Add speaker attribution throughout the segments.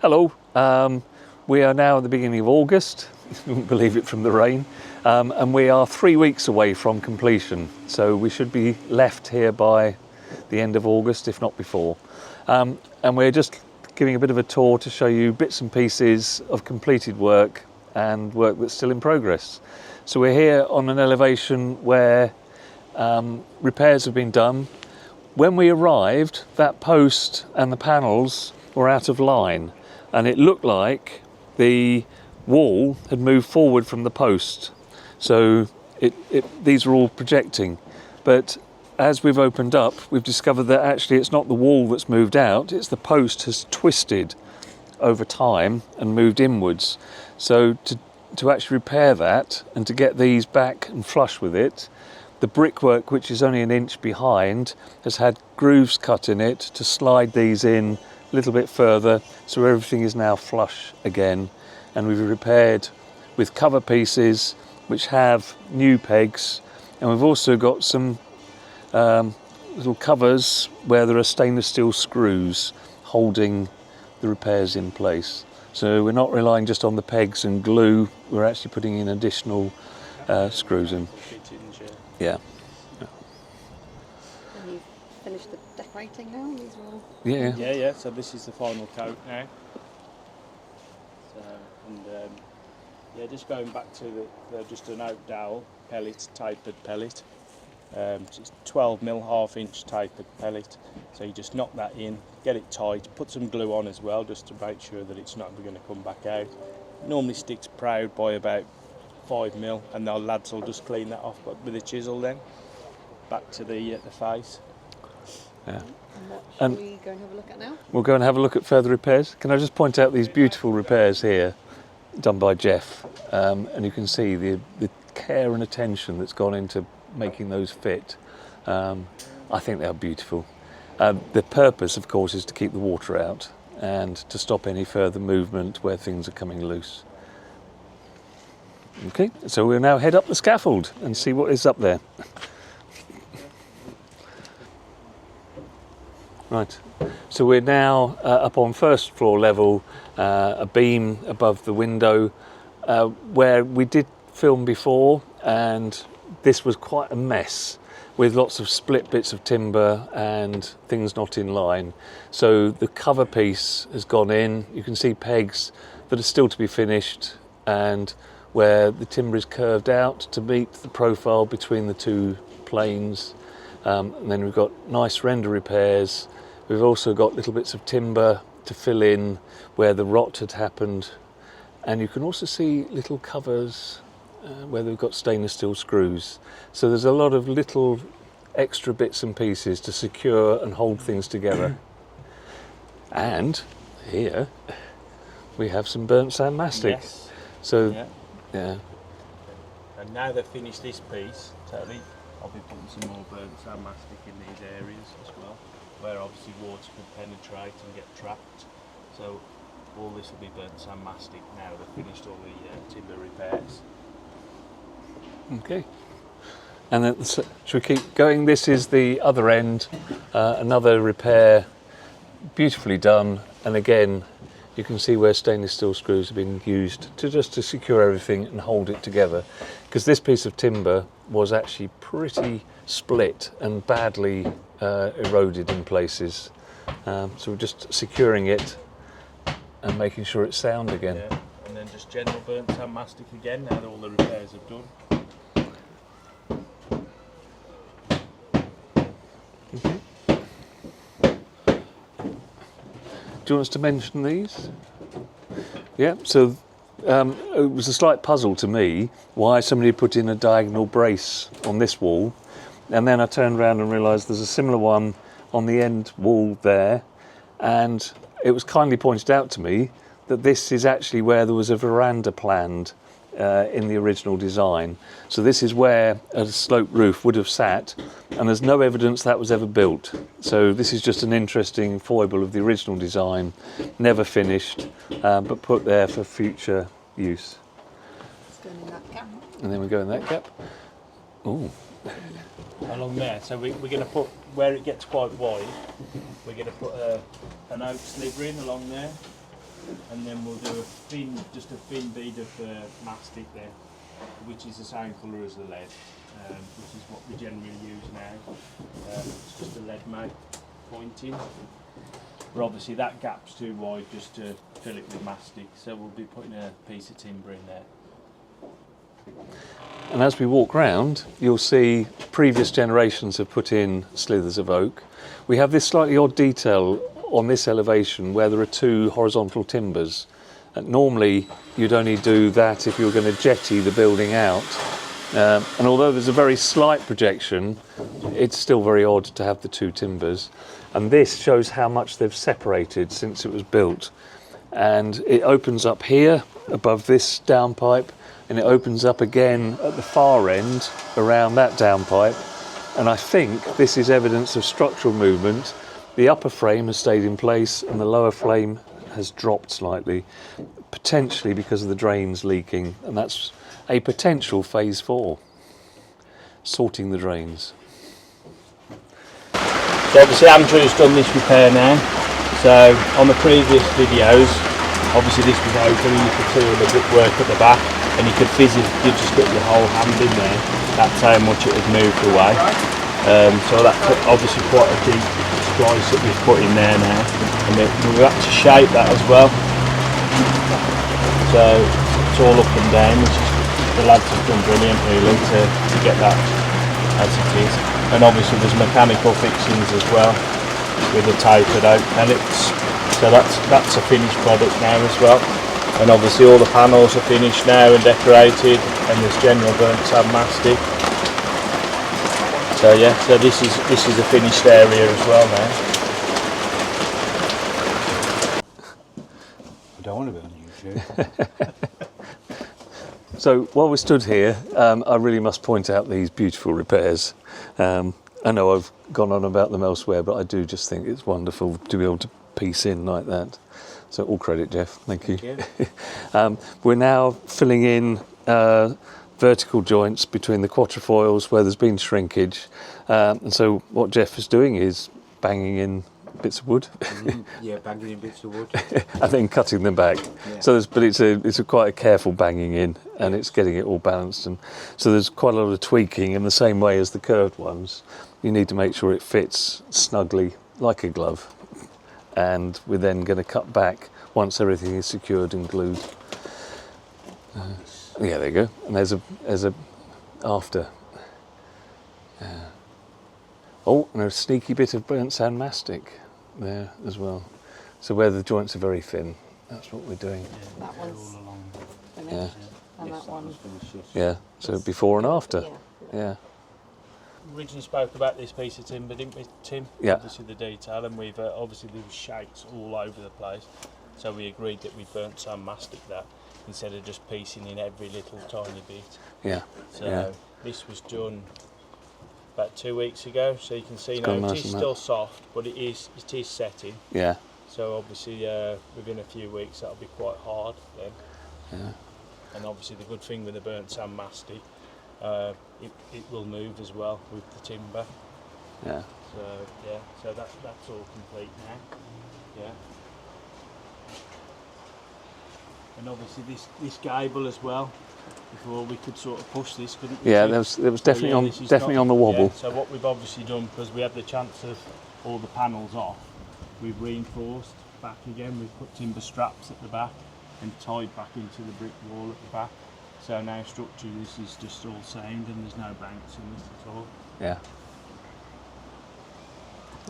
Speaker 1: Hello, we are now at the beginning of August, you wouldn't believe it from the rain, and we are 3 weeks away from completion, so we should be left here by the end of August, if not before. And we're just giving a bit of a tour to show you bits and pieces of completed work and work that's still in progress. So we're here on an elevation where repairs have been done. When we arrived, that post and the panels were out of line, and it looked like the wall had moved forward from the post. So these are all projecting. But as we've opened up, we've discovered that actually it's not the wall that's moved out, it's the post has twisted over time and moved inwards. So to actually repair that and to get these back and flush with it, the brickwork, which is only an inch behind, has had grooves cut in it to slide these in a little bit further, so everything is now flush again. And we've repaired with cover pieces which have new pegs, and we've also got some little covers where there are stainless steel screws holding the repairs in place. So we're not relying just on the pegs and glue, we're actually putting in additional screws in. Yeah.
Speaker 2: And you've finished the decorating now? These are all...
Speaker 3: Yeah. So this is the final coat now. So, and just going back to just an oak dowel pellet, tapered pellet. It's 12mm, half-inch tapered pellet. So you just knock that in, get it tight, put some glue on as well, just to make sure that it's not going to come back out. It normally sticks proud by about 5mm, and the lads will just clean that off with a chisel then back to the face.
Speaker 1: Yeah.
Speaker 2: And what shall we go and have a look at now?
Speaker 1: We'll go and have a look at further repairs. Can I just point out these beautiful repairs here done by Jeff, and you can see the care and attention that's gone into making those fit. I think they are beautiful. The purpose, of course, is to keep the water out and to stop any further movement where things are coming loose. Okay, so we'll now head up the scaffold and see what is up there. Right, so we're now up on first floor level, a beam above the window, where we did film before, and this was quite a mess with lots of split bits of timber and things not in line. So the cover piece has gone in. You can see pegs that are still to be finished, and where the timber is curved out to meet the profile between the two planes. And then we've got nice render repairs. We've also got little bits of timber to fill in where the rot had happened. And you can also see little covers where they've got stainless steel screws. So there's a lot of little extra bits and pieces to secure and hold things together. And here we have some burnt sand mastic.
Speaker 3: Yes.
Speaker 1: So
Speaker 3: yeah. And now they've finished this piece, totally, I'll be putting some more burnt sand mastic in these areas as well, where obviously water could penetrate and get trapped. So all this will be burnt sand mastic now they've finished all the timber repairs.
Speaker 1: Okay. And then, should we keep going? This is the other end, another repair, beautifully done. And again, you can see where stainless steel screws have been used to secure everything and hold it together. Because this piece of timber was actually pretty split and badly eroded in places. So we're just securing it and making sure it's sound again.
Speaker 3: Yeah. And then just general burnt sand mastic again, now that all the repairs are done.
Speaker 1: Okay. Do you want us to mention these? Yeah, so it was a slight puzzle to me why somebody put in a diagonal brace on this wall, and then I turned around and realised there's a similar one on the end wall there, and it was kindly pointed out to me that this is actually where there was a veranda planned in the original design. So this is where a sloped roof would have sat, and there's no evidence that was ever built. So this is just an interesting foible of the original design, never finished, but put there for future use.
Speaker 2: It's going in that gap.
Speaker 1: And then we go in that gap. Oh.
Speaker 3: Along there, so we're going to put, where it gets quite wide, we're going to put an oak sliver in along there. and then we'll do just a thin bead of mastic there, which is the same colour as the lead, which is what we generally use now. It's just a lead mate pointing. But obviously that gap's too wide just to fill it with mastic, so we'll be putting a piece of timber in there.
Speaker 1: And as we walk round, you'll see previous generations have put in slithers of oak. We have this slightly odd detail on this elevation where there are two horizontal timbers. Normally you'd only do that if you were going to jetty the building out. And although there's a very slight projection, it's still very odd to have the two timbers. And this shows how much they've separated since it was built. And it opens up here above this downpipe, and it opens up again at the far end around that downpipe. And I think this is evidence of structural movement. The upper frame has stayed in place and the lower frame has dropped slightly, potentially because of the drains leaking, and that's a potential phase 4, sorting the drains.
Speaker 3: So obviously Andrew's done this repair now, so on the previous videos, obviously this was open and you could see all the brickwork at the back, and you could physically just get your whole hand in there. That's how much it had moved away. So that's obviously quite a deep splice that we've put in there now, and we've had to shape that as well. So it's all up and down, which is, the lads have done brilliant really to get that as it is. And obviously there's mechanical fixings as well with the tapered oak pellets. So that's a finished product now as well. And obviously all the panels are finished now and decorated, and there's general burnt sand mastic. So yeah, so this is a finished area as well now.
Speaker 4: I don't want to be on YouTube.
Speaker 1: So while we stood here, I really must point out these beautiful repairs. I know I've gone on about them elsewhere, but I do just think it's wonderful to be able to piece in like that. So all credit, Jeff. Thank you. We're now filling in vertical joints between the quatrefoils where there's been shrinkage. And so what Jeff is doing is banging in bits of wood.
Speaker 4: Yeah, banging in bits of wood.
Speaker 1: And then cutting them back.
Speaker 4: Yeah.
Speaker 1: So but it's a quite a careful banging in, and it's getting it all balanced. And so there's quite a lot of tweaking in the same way as the curved ones. You need to make sure it fits snugly like a glove. And we're then going to cut back once everything is secured and glued. Yeah, there you go. And there's a after. Oh, and a sneaky bit of burnt sand mastic there as well. So where the joints are very thin, that's what we're doing.
Speaker 2: That one's finished.
Speaker 1: Yeah.
Speaker 2: And that one.
Speaker 1: Yeah. So before and after. Yeah.
Speaker 3: Originally spoke about this piece of timber, didn't we, Tim?
Speaker 1: Yeah.
Speaker 3: Obviously the detail, and we've obviously there was shapes all over the place, so we agreed that we burnt some mastic that instead of just piecing in every little tiny bit.
Speaker 1: Yeah.
Speaker 3: So
Speaker 1: Yeah.
Speaker 3: this was done about 2 weeks ago, so you can see
Speaker 1: gone
Speaker 3: now it
Speaker 1: nice
Speaker 3: is
Speaker 1: and
Speaker 3: still soft, but it is setting.
Speaker 1: Yeah.
Speaker 3: So obviously within a few weeks that'll be quite hard then.
Speaker 1: Yeah.
Speaker 3: And obviously the good thing with the burnt sand mastic, it will move as well with the timber.
Speaker 1: Yeah.
Speaker 3: So yeah, so that's all complete now. Yeah. And obviously this gable as well. Before we could sort of push this, couldn't we?
Speaker 1: Yeah, there was definitely
Speaker 3: this is
Speaker 1: definitely
Speaker 3: not-
Speaker 1: on the wobble.
Speaker 3: yeah, so what we've obviously done, because we had the chance of all the panels off, we've reinforced back again. We've put timber straps at the back and tied back into the brick wall at the back. So now structurally this is just all sound and there's no banks in this at all.
Speaker 1: Yeah.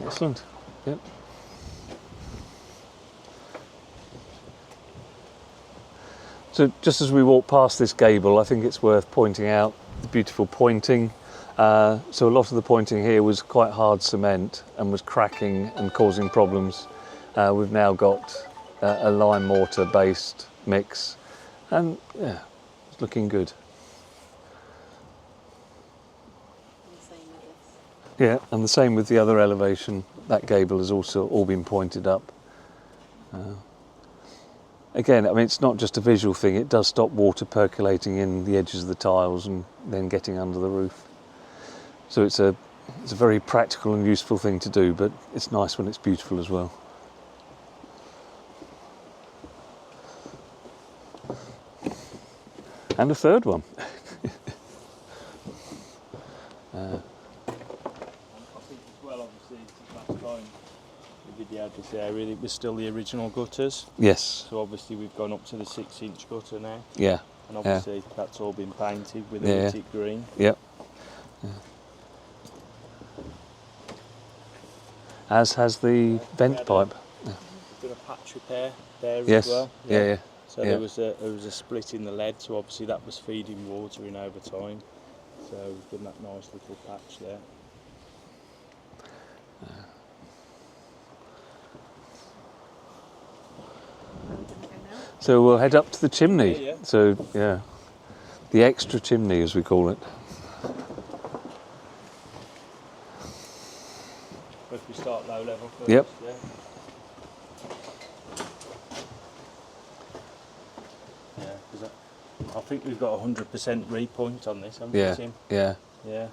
Speaker 1: Excellent. Yep. So just as we walk past this gable, I think it's worth pointing out the beautiful pointing. So a lot of the pointing here was quite hard cement and was cracking and causing problems. We've now got a lime mortar based mix, and yeah, it's looking good.
Speaker 2: And the same with this.
Speaker 1: Yeah, and the same with the other elevation. That gable has also all been pointed up. Again, I mean, it's not just a visual thing. It does stop water percolating in the edges of the tiles and then getting under the roof. So it's a very practical and useful thing to do, but it's nice when it's beautiful as well. And a third one.
Speaker 3: I think as well, obviously, last time we videoed this area, it was still the original gutters.
Speaker 1: Yes.
Speaker 3: So obviously we've gone up to the 6-inch gutter now.
Speaker 1: Yeah.
Speaker 3: And obviously that's all been painted with a
Speaker 1: Yeah.
Speaker 3: Wightwick green.
Speaker 1: Yep. Yeah. As has the vent pipe.
Speaker 3: We've done a patch repair there
Speaker 1: Yes.
Speaker 3: as well.
Speaker 1: Yeah.
Speaker 3: So
Speaker 1: Yeah.
Speaker 3: there was a split in the lead, so obviously that was feeding water in over time. So we've done that nice little patch there.
Speaker 1: So we'll head up to the chimney.
Speaker 3: Yeah.
Speaker 1: So yeah, the extra chimney as we call it.
Speaker 3: If we start low level first.
Speaker 1: Yep.
Speaker 3: Yeah. Yeah, because I think we've got 100% repoint on this, haven't
Speaker 1: Yeah.
Speaker 3: we, Tim?
Speaker 1: Yeah.
Speaker 3: Yeah.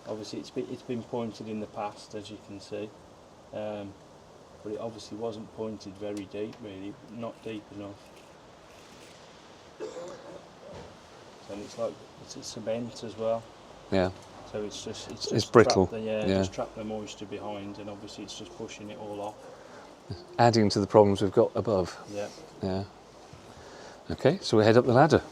Speaker 3: Obviously it's been pointed in the past, as you can see. But it obviously wasn't pointed very deep, really, not deep enough. And it's like it's cement as well,
Speaker 1: Yeah.
Speaker 3: so it's just
Speaker 1: brittle,
Speaker 3: trapped just trapped the moisture behind, and obviously it's just pushing it all off.
Speaker 1: Adding to the problems we've got above.
Speaker 3: Yeah.
Speaker 1: Yeah. Okay, so we head up the ladder.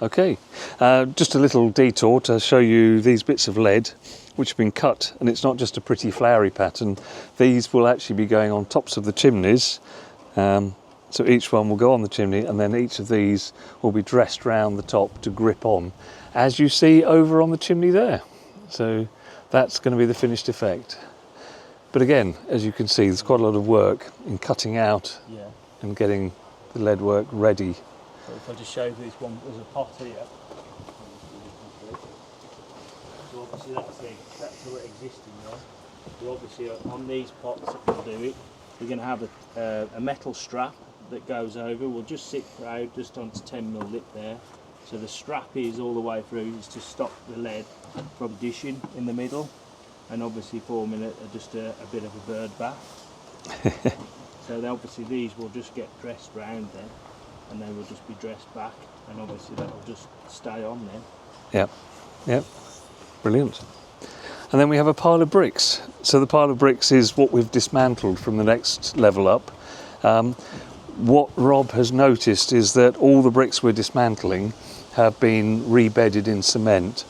Speaker 1: Okay, just a little detour to show you these bits of lead which have been cut, and it's not just a pretty flowery pattern. These will actually be going on tops of the chimneys. So each one will go on the chimney, and then each of these will be dressed round the top to grip on, as you see over on the chimney there. So that's going to be the finished effect. But again, as you can see, there's quite a lot of work in cutting out
Speaker 3: Yeah.
Speaker 1: and getting the lead work ready.
Speaker 3: So if I just show you this one, there's a pot here. So obviously that's the existing one. So obviously on these pots that we'll do it, we're going to have a metal strap that goes over. We'll just sit proud just onto 10mm lip there. So the strap is all the way through, is to stop the lead from dishing in the middle, and obviously forming just a bit of a bird bath. So then obviously these will just get dressed round then, and they will just be dressed back, and obviously that will just stay on then.
Speaker 1: Yep, yep, brilliant. And then we have a pile of bricks. So the pile of bricks is what we've dismantled from the next level up. What Rob has noticed is that all the bricks we're dismantling have been rebedded in cement.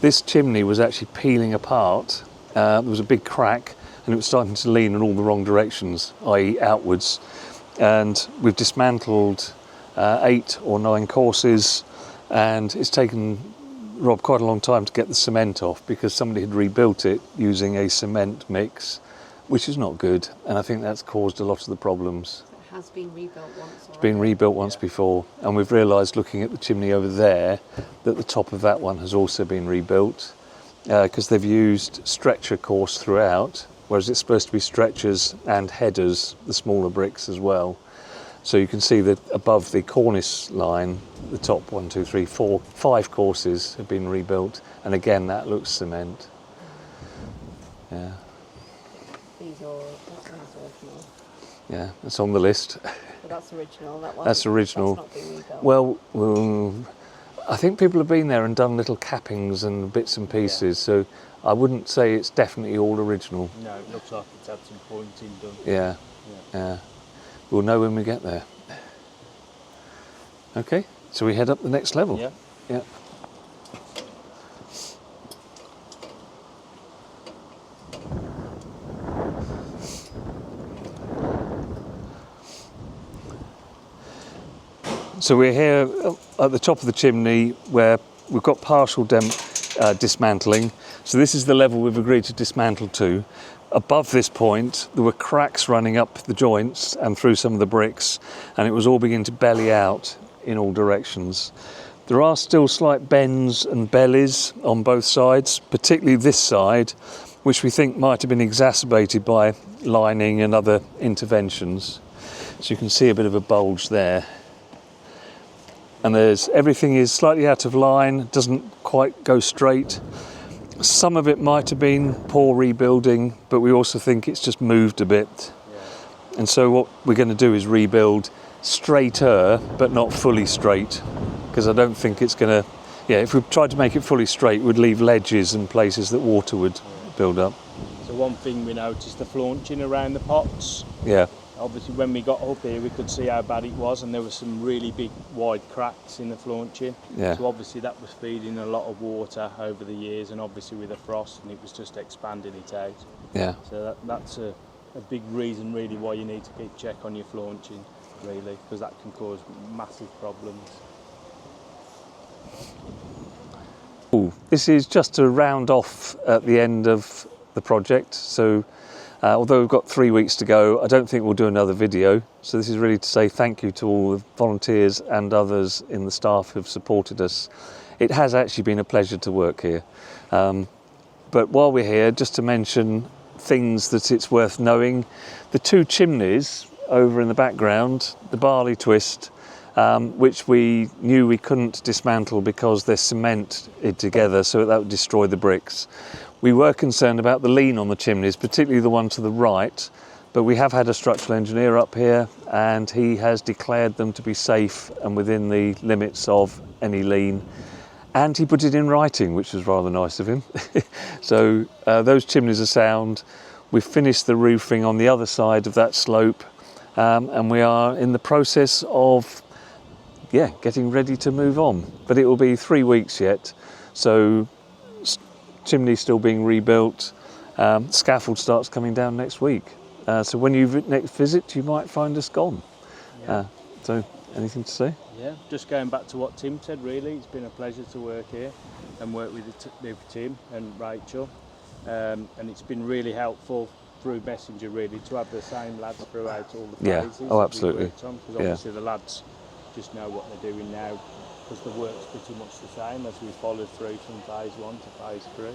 Speaker 1: This chimney was actually peeling apart. There was a big crack, and it was starting to lean in all the wrong directions, i.e. outwards. And we've dismantled 8 or 9 courses, and it's taken Rob quite a long time to get the cement off, because somebody had rebuilt it using a cement mix, which is not good, and I think that's caused a lot of the problems.
Speaker 2: It has been rebuilt once.
Speaker 1: It's been rebuilt once before, and we've realised looking at the chimney over there that the top of that one has also been rebuilt, because they've used stretcher course throughout, whereas it's supposed to be stretchers and headers, the smaller bricks as well. So you can see that above the cornice line, the top 1, 2, 3, 4, 5 courses have been rebuilt, and again that looks cement. Yeah,
Speaker 2: These are, that one's original.
Speaker 1: yeah, that's on the list.
Speaker 2: But that's original, that one.
Speaker 1: That's original.
Speaker 2: That's not been rebuilt.
Speaker 1: Well, I think people have been there and done little cappings and bits and pieces, so I wouldn't say it's definitely all original.
Speaker 3: No, it looks like it's had some pointing done.
Speaker 1: Yeah, yeah. We'll know when we get there. Okay, so we head up the next level.
Speaker 3: Yeah.
Speaker 1: Yeah. So we're here at the top of the chimney where we've got partial dismantling. So this is the level we've agreed to dismantle to. Above this point, there were cracks running up the joints and through some of the bricks, and it was all beginning to belly out in all directions. There are still slight bends and bellies on both sides, particularly this side, which we think might have been exacerbated by lining and other interventions. So you can see a bit of a bulge there. And everything is slightly out of line, doesn't quite go straight. Some of it might have been poor rebuilding, but we also think it's just moved a bit. And so what we're going to do is rebuild straighter, but not fully straight, because I don't think it's going to, if we tried to make it fully straight, we'd leave ledges and places that water would build up.
Speaker 3: So one thing we noticed, the flaunching around the pots.
Speaker 1: Yeah.
Speaker 3: Obviously when we got up here we could see how bad it was, and there were some really big wide cracks in the flaunching.
Speaker 1: Yeah.
Speaker 3: So obviously that was feeding a lot of water over the years, and obviously with the frost, and it was just expanding it out.
Speaker 1: Yeah.
Speaker 3: So that's a big reason really why you need to keep check on your flaunching, really, because that can cause massive problems.
Speaker 1: Ooh, this is just to round off at the end of the project. So although we've got 3 weeks to go, I don't think we'll do another video. So this is really to say thank you to all the volunteers and others in the staff who've supported us. It has actually been a pleasure to work here. But while we're here, just to mention things that it's worth knowing. The 2 chimneys over in the background, the barley twist, which we knew we couldn't dismantle because they're cemented together, so that would destroy the bricks. We were concerned about the lean on the chimneys, particularly the one to the right, but we have had a structural engineer up here and he has declared them to be safe and within the limits of any lean. And he put it in writing, which was rather nice of him. So those chimneys are sound. We've finished the roofing on the other side of that slope, and we are in the process of getting ready to move on. But it will be 3 weeks yet. So chimney still being rebuilt. Scaffold starts coming down next week. So when you next visit, you might find us gone.
Speaker 3: Yeah.
Speaker 1: So anything to say?
Speaker 3: Yeah, just going back to what Tim said, really, it's been a pleasure to work here and work with Tim and Rachel. And it's been really helpful through Messenger, really, to have the same lads throughout all the phases.
Speaker 1: Oh, absolutely.
Speaker 3: Because obviously the lads just know what they're doing now, because the work's pretty much the same as we followed through from phase 1 to phase 3.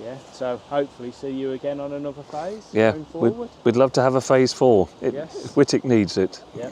Speaker 3: Yeah, so hopefully see you again on another phase going forward.
Speaker 1: We'd love to have a phase 4.
Speaker 3: Yes.
Speaker 1: Wightwick needs it.
Speaker 3: Yeah.